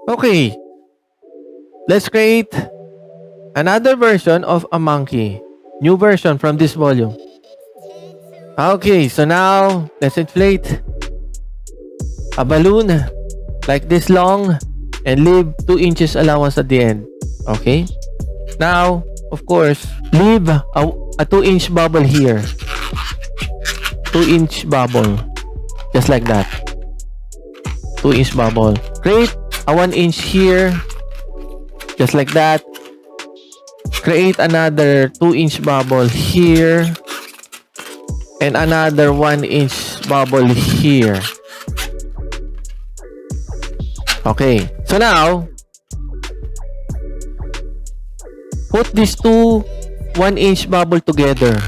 Okay, let's create another version of a monkey. New version from this volume. Okay, so now let's inflate a balloon like this long and leave 2 inches allowance at the end. Okay, now of course leave a 2-inch bubble here. 2-inch bubble, just like that. 2-inch bubble. Create a 1-inch here, just like that. Create another 2-inch bubble here and another 1-inch bubble here. Okay, so now put these two 1-inch bubble together.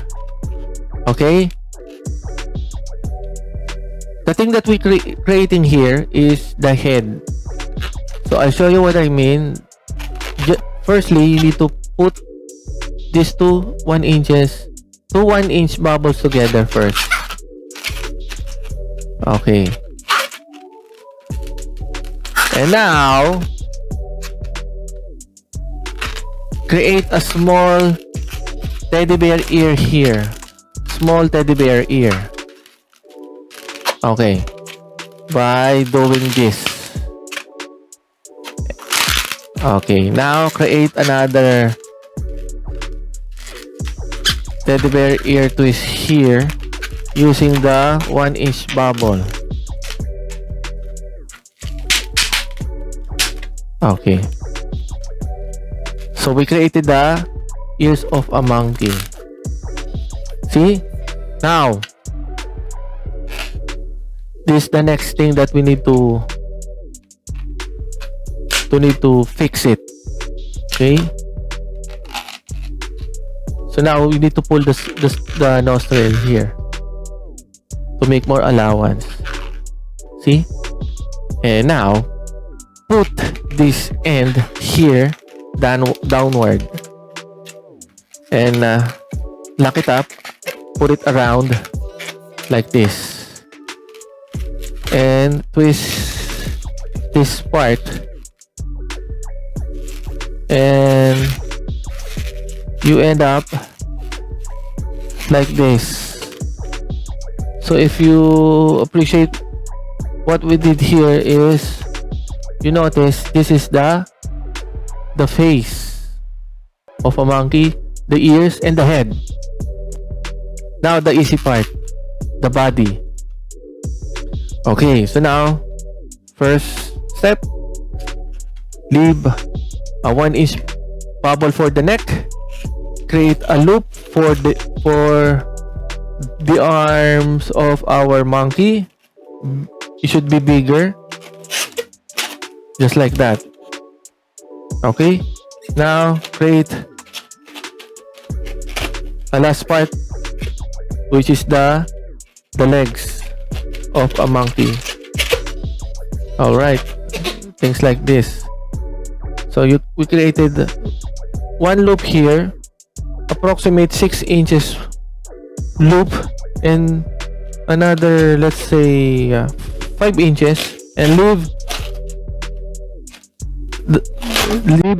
Okay, the thing that we creating here is the head. So I'll show you what I mean. Firstly, you need to put these two 1-inch bubbles together first. Okay, and now create a small teddy bear ear here. Small teddy bear ear. Okay, by doing this. Okay, now create another teddy bear ear twist here using the 1-inch bubble. Okay, so we created the ears of a monkey. See? Now this is the next thing that we need to fix it. Okay, so now we need to pull the nostril here to make more allowance. See? And now put this end here downward and lock it up. Put it around like this and twist this part, and you end up like this. So if you appreciate what we did here is, you notice this is the face of a monkey, the ears and the head. Now the easy part, the body. Okay, so now first step, leave a 1-inch bubble for the neck. Create a loop for the arms of our monkey. It should be bigger, just like that. Okay, now create a last part, which is the legs of a monkey. All right, things like this. So we created one loop here, approximate 6 inches loop, and another, let's say 5 inches, and leave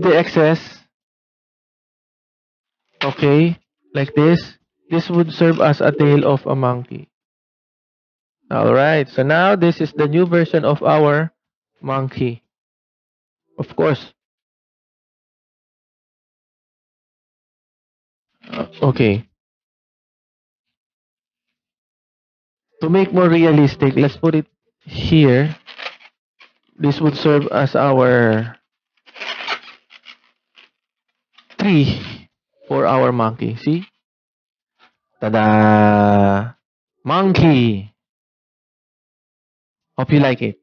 the excess. Okay, like this. This would serve as a tail of a monkey. All right, so now this is the new version of our monkey. Of course. Okay. To make more realistic, let's put it here. This would serve as our tree for our monkey. See? Tada! Monkey! Hope you like it.